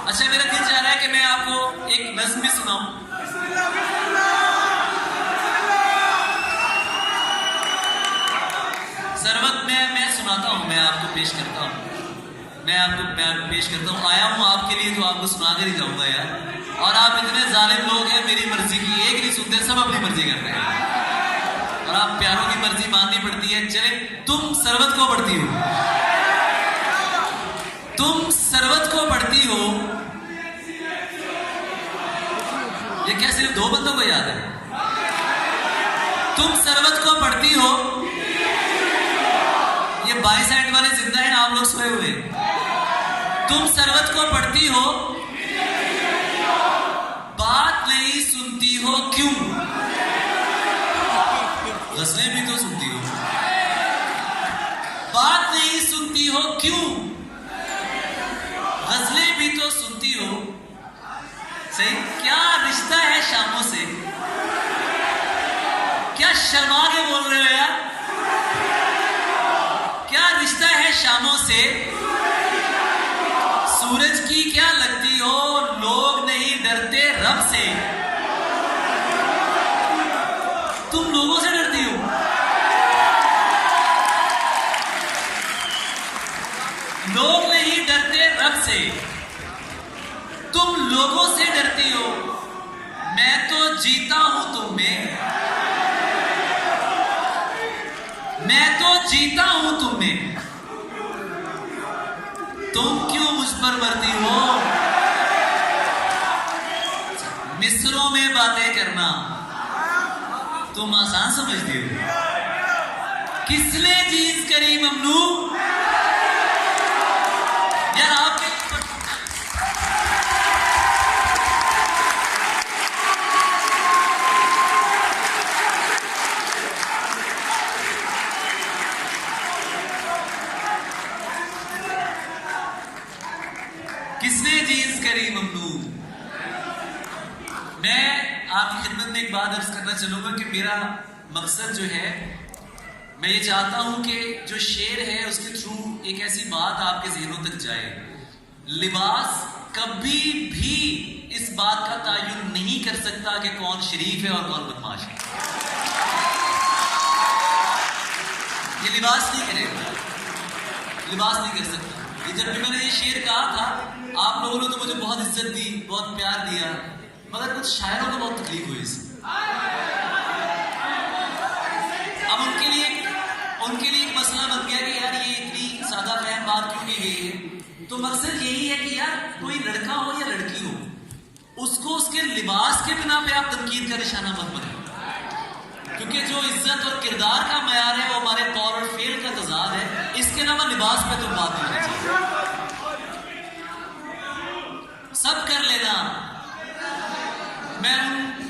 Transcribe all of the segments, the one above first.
अच्छा, मेरा दिल चाह रहा है कि मैं आपको एक नज़्म भी सुनाऊं। सरवत मैं सुनाता हूं, मैं आपको पेश करता हूं, मैं आपको पेश करता हूं। आया हूं आपके लिए तो आपको सुना कर ही जाऊंगा यार। और आप इतने जालिम लोग हैं, मेरी मर्जी की एक नहीं सुनते, सब अपनी मर्जी करते हैं। और आप प्यारों की मर्जी माननी पड़ती है। चले, तुम सरवत को पढ़ती हो, तुम सरवत को पढ़ती हो। ये क्या सिर्फ दो बंदों को याद है? तुम सरवत को पढ़ती हो, ये बाई साइड वाले जिंदा हैं, आप लोग सोए हुए। तुम सरवत को पढ़ती हो, बात नहीं सुनती हो क्यों? गजलें भी तो सुनती हो, बात नहीं सुनती हो क्यों? गजलें भी तो सुनती हो। सही, क्या रिश्ता है शामों से? क्या शर्मा के बोल रहे हो यार? क्या रिश्ता है शामों से? सूरज की क्या लगती हो, लोग नहीं डरते रब से। तुम लोगों से डरती हो, लोग नहीं डरते रब से। तुम लोगों से डरती हो, मैं तो जीता हूं तुम में, मैं तो जीता हूं तुम में। तुम क्यों मुझ पर मरती हो? मिस्रों में बातें करना तुम आसान समझती हो। किसने जींस करी ममनू? यार आपके किसने जींस करी ममनू? मैं आपकी खिदमत में एक बात अर्ज करना चाहूंगा कि मेरा मकसद जो है, मैं ये चाहता हूं कि जो शेर है उसके थ्रू एक ऐसी बात आपके ज़हनों तक जाए। लिबास कभी भी इस बात का तायुन नहीं कर सकता कि कौन शरीफ है और कौन बदमाश है। ये लिबास नहीं करेगा, लिबास नहीं कर सकता। ये जब भी मैंने ये शेर कहा था, आप लोगों ने तो मुझे बहुत इज्जत दी, बहुत प्यार दिया, मगर कुछ शायरों को बहुत तकलीफ हुई इससे। अब उनके लिए एक मसला बन गया कि यार ये इतनी सादा फहम बात क्यों की गई है। तो मकसद यही है कि यार कोई लड़का हो या लड़की हो, उसको उसके लिबास के बिना पे आप तनकीद का निशाना मत बने, क्योंकि जो इज्जत और किरदार का मयार है वो हमारे कौल और फेल का तजाद है। इसके अलावा लिबास पे तो बात नहीं चाहिए। सब कर लेना।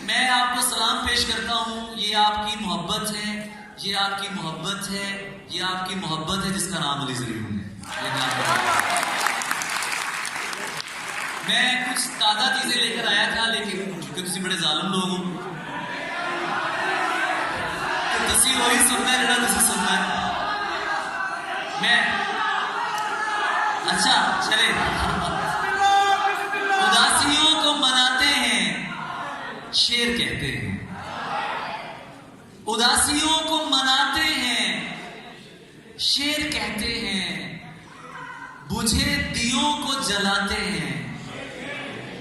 मैं आपको सलाम पेश करता हूं। ये आपकी मोहब्बत है, ये आपकी मोहब्बत है, ये आपकी मोहब्बत है जिसका नाम अली ज़रीउन है। मैं कुछ ताज़ा चीजें लेकर आया था, लेकिन चूंकि तुम बड़े जालिम लोग हो तो तुसी वही सुनना है जरा तुसी सुनना है। मैं अच्छा चले, उदासियों को मनाते हैं शेर कहते हैं, उदासियों को मनाते हैं शेर कहते हैं, बुझे दियों को जलाते हैं।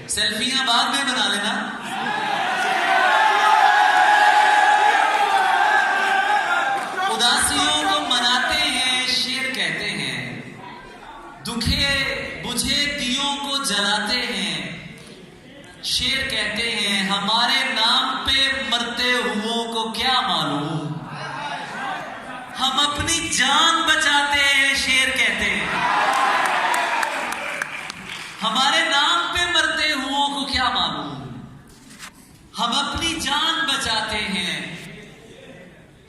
सेल्फियां बाद में बना लेना। उदासियों को मनाते हैं शेर कहते हैं, दुखे बुझे दियों को जलाते हैं। शेर कहते हैं हमारे नाम पे मरते हुओं को क्या मालूम, हम अपनी जान बचाते हैं। शेर कहते हैं हमारे नाम पे मरते हुओं को क्या मालूम, हम अपनी जान बचाते हैं।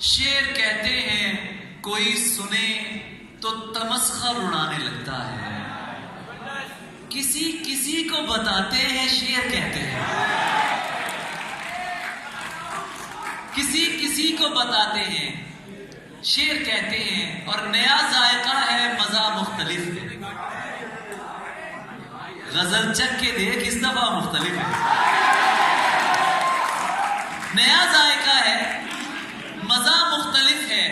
शेर कहते हैं कोई सुने तो तमस्खर उड़ाने लगता है, किसी किसी को बताते हैं। शेर कहते हैं किसी किसी को बताते हैं। शेर कहते हैं और नया जायका है, मजा मुख्तलिफ है। गजल चख के देख इस दफा मुख्तलिफ है, नया जायका है, मजा मुख्तलिफ है।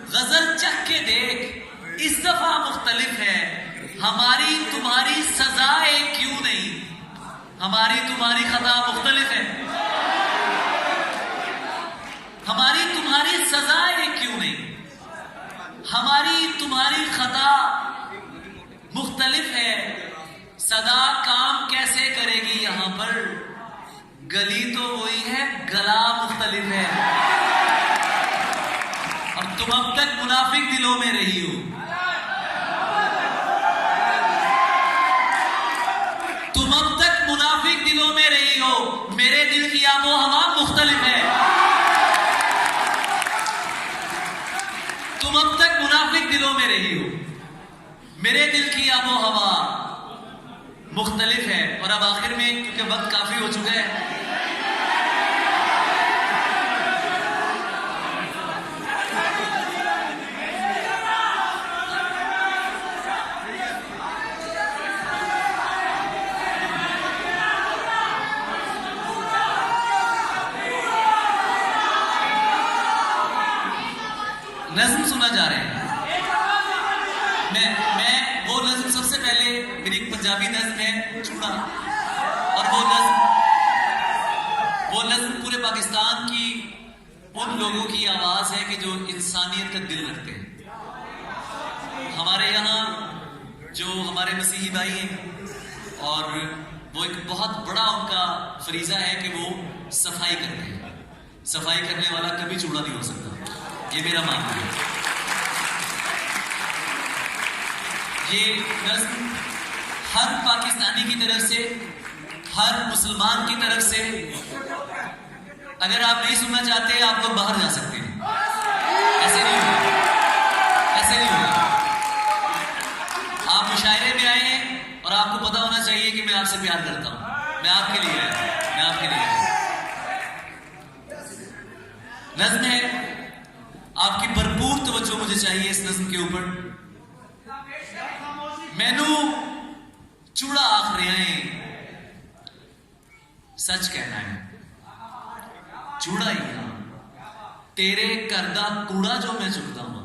गजल चख के देख इस दफा मुख्तलिफ है। हमारी तुम्हारी सजाएं क्यों नहीं, हमारी तुम्हारी खता मुख्तलिफ है। हमारी तुम्हारी सजाएं क्यों नहीं, हमारी तुम्हारी खता मुख्तलिफ है। सदा काम कैसे करेगी यहां पर, गली तो वही है, गला मुख्तलिफ है। और तुम अब तक मुनाफिक दिलों में रही हो, तुम अब तक मुनाफिक दिलों में रही हो। मेरे दिल की आबो हवा मुख्तलिफ है। तुम अब तक मुनाफिक दिलों में रही हो, मेरे दिल की आबो हवा मुख्तलिफ है। और अब आखिर में, क्योंकि वक्त काफी हो चुका है, नज्म सुना जा रहे हैं। मैं वो नज्म, सबसे पहले मेरी एक पंजाबी नज्म है चूड़ा, और वो नज्म पूरे पाकिस्तान की उन लोगों की आवाज है कि जो इंसानियत का दिल रखते हैं। हमारे यहाँ जो हमारे मसीही भाई हैं, और वो एक बहुत बड़ा उनका फरीजा है कि वो सफाई करते हैं। सफाई करने वाला कभी चूड़ा नहीं हो सकता, ये मेरा मानना है। ये नज्म हर पाकिस्तानी की तरफ से, हर मुसलमान की तरफ से, अगर आप नहीं सुनना चाहते आप लोग बाहर जा सकते हैं। ऐसे नहीं होगा, ऐसे नहीं होगा। आप मुशायरे में आए हैं और आपको पता होना चाहिए कि मैं आपसे प्यार करता हूं। मैं आपके लिए आया, मैं आपके लिए आया। नज्म है, आपकी भरपूर तवज्जो मुझे चाहिए इस नज्म के ऊपर। मैनू चूड़ा आख रहे हैं, सच कहना है चूड़ा ही है। तेरे घर दा कूड़ा जो मैं चुकता हूं,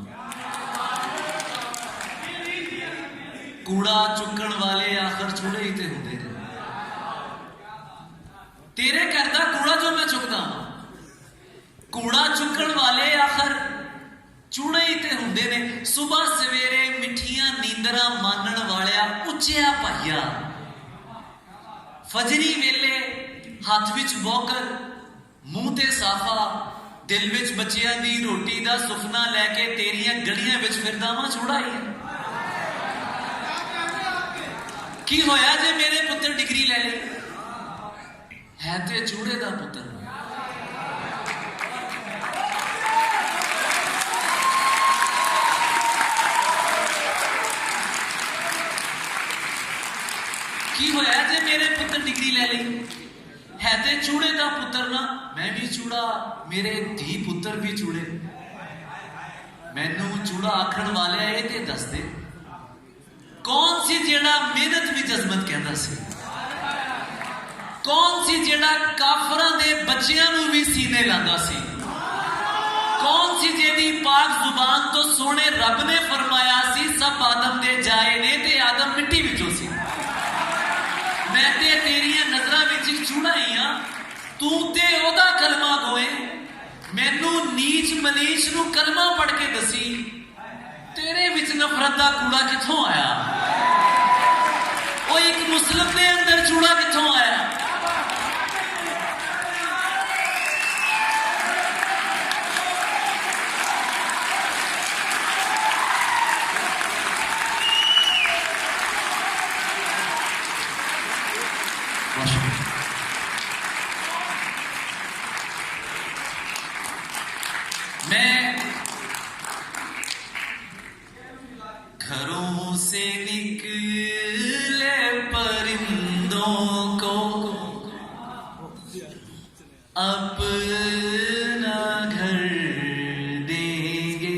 कूड़ा चुकण वाले आखिर चूड़े ही ते होंदे ने। तेरे घर दा कूड़ा जो मैं चुकता हूं, कूड़ा चुकण वाले आखिर चूड़े ही ते हुंदे ने। सुबह सवेरे मिठियां नींदरा मानण वालिया उच्चिया भाइया, फजरी वेले हाथ विच बौकर, मुंह ते साफा, दिल विच बच्चियां दी रोटी दा सुफना लैके तेरियां गलियां विच फिरदा वां चूड़ा ही की होया जे मेरे पुत्र डिग्री ले ली, है ते चूड़े दा पुत्र। की होया जे मेरे पुत्र डिग्री ले ली, है ते चूड़े दा पुत्र ना। मैं भी चूड़ा, मेरे धी पुत्र भी चूड़े। मैनू चूड़ा आखण वाले ये ते दस दे, कौन सी जेड़ा मेहनत भी जजमत कहता सी, कौन सी जेड़ा काफरां दे बच्चियां नू भी सीने लांदा सी, कौन सी जेदी पाक जुबान तो सोने रब ने फरमाया सी सब आदम दे जाए ने ते आदम मिट्टी विचों सी। मैं ते तेरियां नजरां विच चूड़ा ही हां, तू ते ओदा कलमा गोए। मैनू नीच मनीच नू कलमा पढ़ के दसी, तेरे विच नफरत दा कूड़ा किथों आया। ओ एक मुस्लिम दे अंदर चूड़ा किथों आया। मैं घरों से निकले परिंदों को अपना घर देंगे।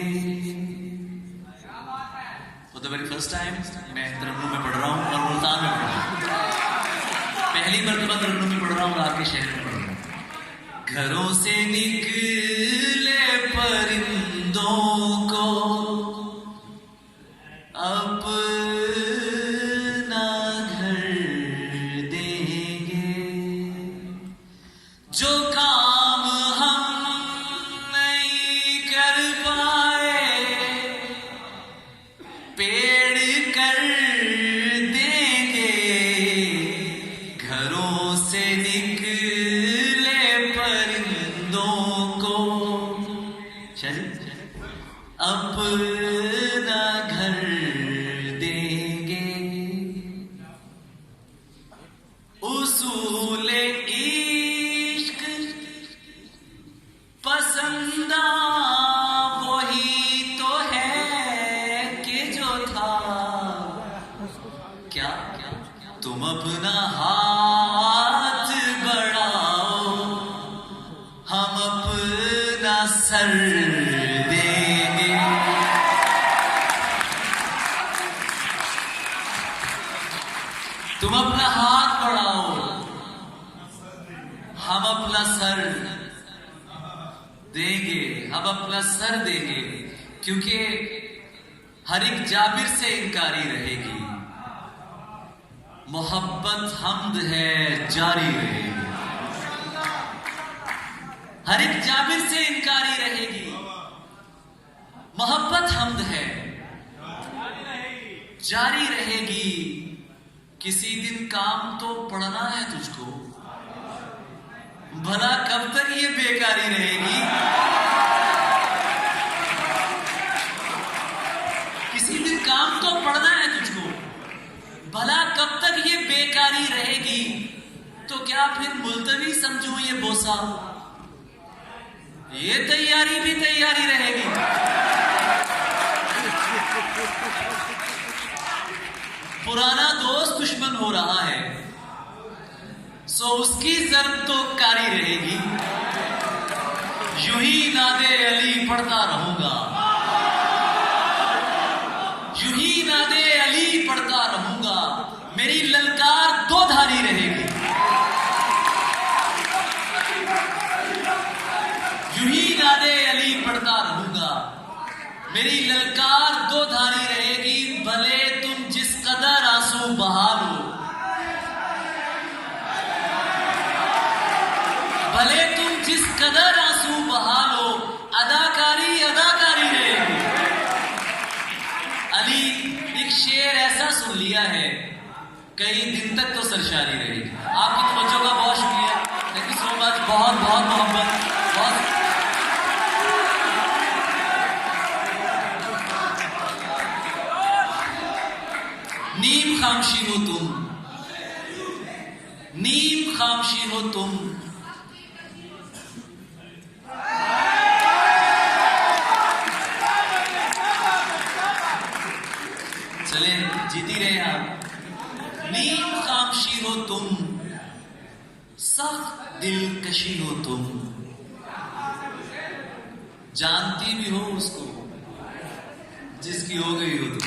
For the very first time मैं तरन्नुम में पढ़ रहा हूं और मुल्तान में पढ़ रहा हूं। प्रकरणों में पढ़ रहा हूँ, आपके शहर में पढ़ रहा हूँ। घरों से निकले परिंदों को अपना घर देंगे, जो काम हम नहीं कर पाए पेड़ कर देंगे। घरों से निकले परिंदों को अपना घर देंगे। उसूले इश्क पसंदा वही तो है कि जो था। क्या तुम अपना हाथ बढ़ाओ, हम अपना सर देंगे। तुम अपना हाथ बढ़ाओ, हम अपना सर देंगे, हम अपना सर देंगे। क्योंकि हर एक जाबिर से इनकारी रहेगी, मोहब्बत हमद है जारी रहेगी। हर एक जाबिर से इनकारी रहेगी, मोहब्बत हमद है जारी रहेगी। किसी दिन काम तो पढ़ना है तुझको, भला कब तक ये बेकारी रहेगी। किसी दिन काम तो पढ़ना है तुझको, भला कब तक ये बेकारी रहेगी। तो क्या फिर मुल्तवी समझूं ये बोसा, ये तैयारी भी तैयारी रहेगी। पुराना दोस्त दुश्मन हो रहा है, सो उसकी जर्ब तो कारी रहेगी। यूं ही नादे अली पढ़ता रहूंगा, यूं ही नादे अली पढ़ता रहूंगा। मेरी ललकार दो धारी रहेगी। यूं ही नादे अली पढ़ता रहूंगा, मेरी ललकार दो धारी रहेगी। भले तुम जिस कदर आंसू बहा लो, भले तुम जिस कदर आंसू बहा लो, अदाकारी अदाकारी रहेगी। अली एक शेर ऐसा सुन लिया है, कई दिन तक तो सरशारी रहेगी। आपकी तवज्जो का बहुत शुक्रिया, थैंक यू सो मच। बहुत बहुत मोहब्बत, बहुत नीम खामशी हो तुम, नीम खामशी हो तुम। चले जीती रहे आप। नीम खामशी हो तुम, सख्त दिलकशी हो तुम। जानती भी हो उसको जिसकी हो गई हो तुम।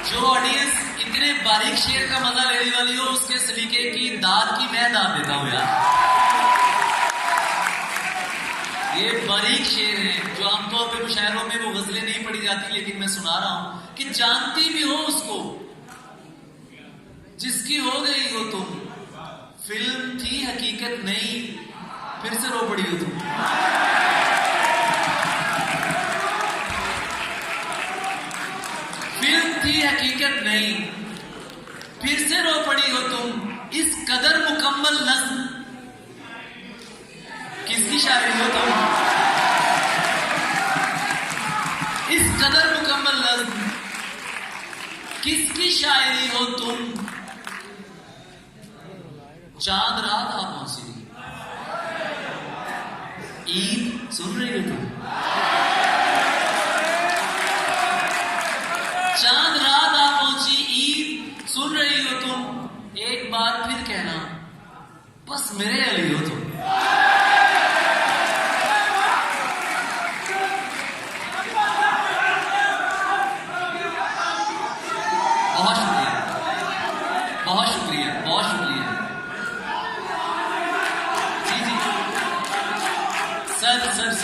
जो ऑडियंस इतने बारीक शेर का मजा लेने वाली हो, उसके सलीके की दाद की मैं दाद देता हूं यार। ये बारीक शेर है जो आमतौर पे मुशायरों में वो गजलें नहीं पढ़ी जाती, लेकिन मैं सुना रहा हूं कि जानती भी हो उसको जिसकी हो गई हो तुम। फिल्म थी हकीकत नहीं, फिर से रो पड़ी हो तुम। फिल्म थी हकीकत नहीं, फिर से रो पड़ी हो तुम। इस कदर मुकम्मल नज़्म किसकी शायरी हो तुम। इस कदर मुकम्मल नज़्म किसकी शायरी हो तुम। चांद रात आ पहुंची, ईद सुन रही हो तुम। चांद रात आ पहुंची, ईद सुन रही हो तुम। एक बार फिर कहना, बस मेरे अली हो तुम।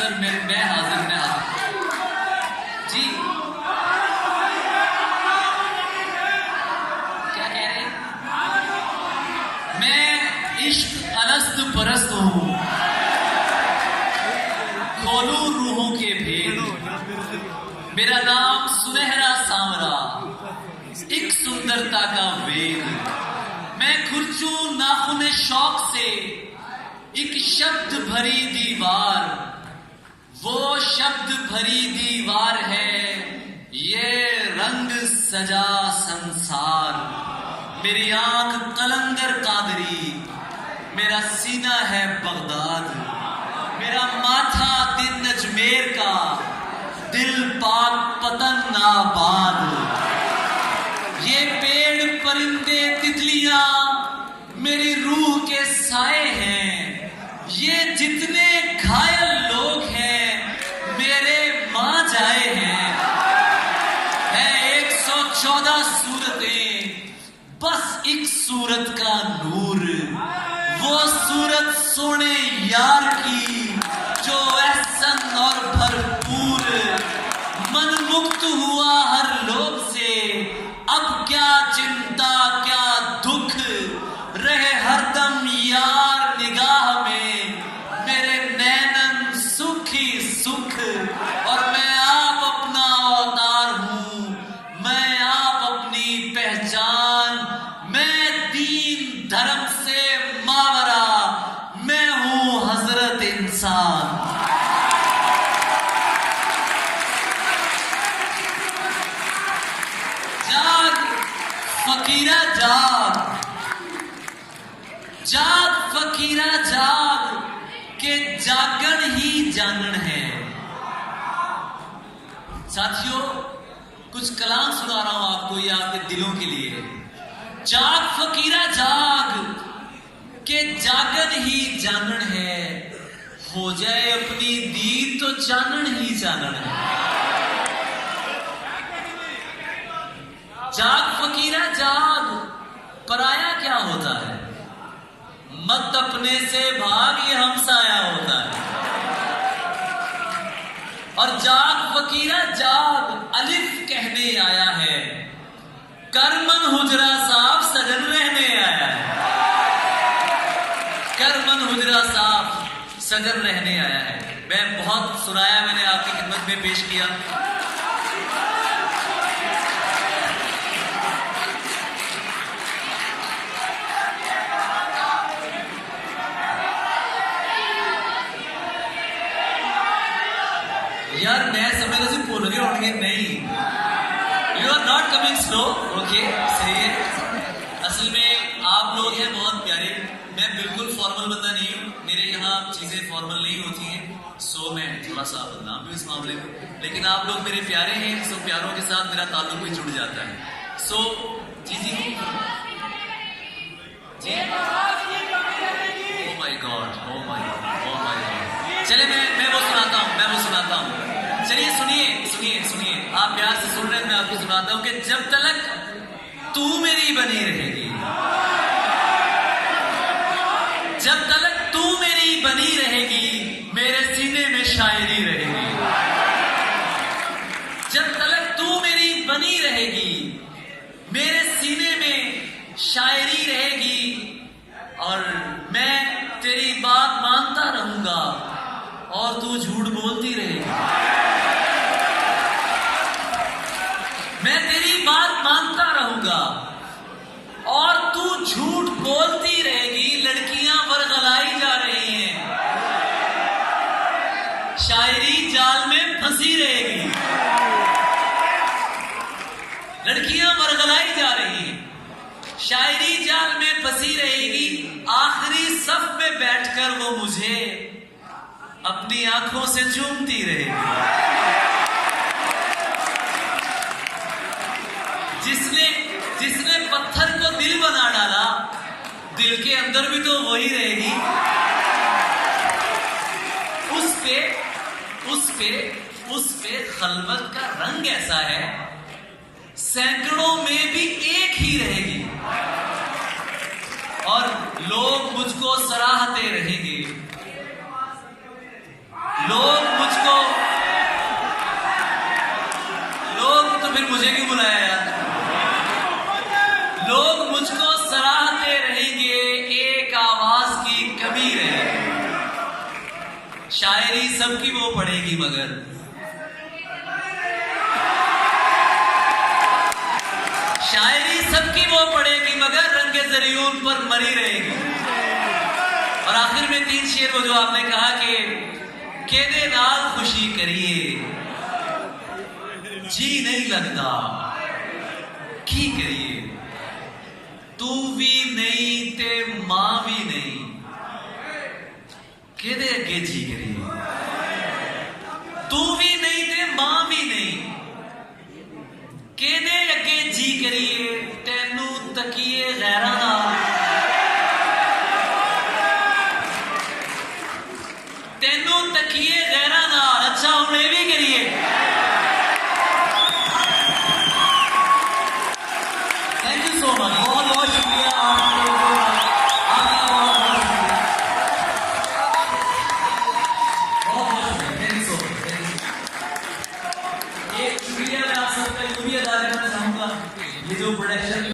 सर मैं हाजिर जी। क्या कह रहे हैं? मैं इश्क अनस्त परस्त हूं, खोलूं रूहों के भेद। मेरा नाम सुनहरा सांवरा, एक सुंदरता का वेद। मैं खुरचूं नाखुने शौक से एक शब्द भरी दीवार। वो शब्द भरी दीवार है ये रंग सजा संसार। मेरी आंख कलंदर कादरी, मेरा सीना है बगदाद। मेरा माथा दिन अजमेर का, दिल पाक पतन नाबाद। ये पेड़ परिंदे तितलियां मेरी रूह के साए हैं। ये जितने घायल लोग हैं मेरे मां जाए हैं। है 114 सूरतें, बस एक सूरत का नूर। वो सूरत सोने यार की जो एहसन और भरपूर। मन मुक्त हुआ हर लोभ से, अब क्या चिंता क्या दुख। रहे हरदम यार निगाह में, मेरे नैनन सुख ही सुख। और मैं आप अपना अवतार हूं, मैं आप अपनी पहचान। मैं दीन धर्म से मावरा, मैं हूं हजरत इंसान। जाग फकीरा जाग, जाग फकीरा जाग, के जागण ही जानन है। साथियों, कुछ कलाम सुना रहा हूं आपको, ये आपके दिलों के लिए। जाग फकीरा जाग, के जागण ही जानन है। हो जाए अपनी दीद तो जानन ही जानन है। जाग फकीरा जाग, पराया क्या होता है? मत अपने से भाग, ये हमसाया होता है। और जाग फकीरा जाग, अलिफ कहने आया है। करमन हुजरा साफ सजन रहने आया है। करमन हुजरा साफ सजन रहने आया है। मैं बहुत सुनाया, मैंने आपकी खिदमत में पेश किया। यार मैं समझ रहा भूल गए होंगे, नहीं। You are not coming slow, okay, सही है। असल में आप लोग हैं बहुत प्यारे। मैं बिल्कुल फॉर्मल बंदा नहीं हूँ, मेरे यहाँ चीजें फॉर्मल नहीं होती हैं। सो मैं थोड़ा सा बदनाम भी इस मामले में, लेकिन आप लोग मेरे प्यारे हैं। सो प्यारों के साथ मेरा ताल्लुक भी जुड़ जाता है। सो जी जी जी, oh my God, oh my God, oh my God. चले मैं वो सुनाता हूँ। चलिए सुनिए, आप प्यार से सुन रहे हैं, मैं आपको सुनाता हूं कि जब तलक तू मेरी बनी रहेगी, जब तलक तू मेरी बनी रहेगी, मेरे सीने में शायरी रहेगी। जब तलक तू मेरी बनी रहेगी, मेरे सीने में शायरी रहेगी। और मैं तेरी बात मानता रहूंगा और तू झूठ बोलती रहेगी। मैं तेरी बात मानता रहूंगा और तू झूठ बोलती रहेगी। लड़कियां वरगलाई जा रही हैं, शायरी जाल में फंसी रहेगी। लड़कियां वरगलाई जा रही हैं, शायरी जाल में फंसी रहेगी। आखिरी सफ में बैठकर वो मुझे अपनी आंखों से चूमती रहेगी। जिसने पत्थर को दिल बना डाला, दिल के अंदर भी तो वही रहेगी। उस पे खलवत का रंग ऐसा है, सैकड़ों में भी एक ही रहेगी। और लोग मुझको सराहते रहेंगे। लोग मुझको, लोग तो फिर मुझे क्यों बुलाया यार? लोग मुझको सराहते रहेंगे, एक आवाज की कमी रहेगी। शायरी सबकी वो पड़ेगी मगर शायरी सबकी वो पड़ेगी मगर रंगे ज़रियून पर मरी रहेगी। और आखिर में 3 शेर वो जो आपने कहा कि केदे नाल खुशी करिए जी नहीं लगता की करिए, तू भी नहीं ते मां भी नहीं, केदे अगे जी करिए।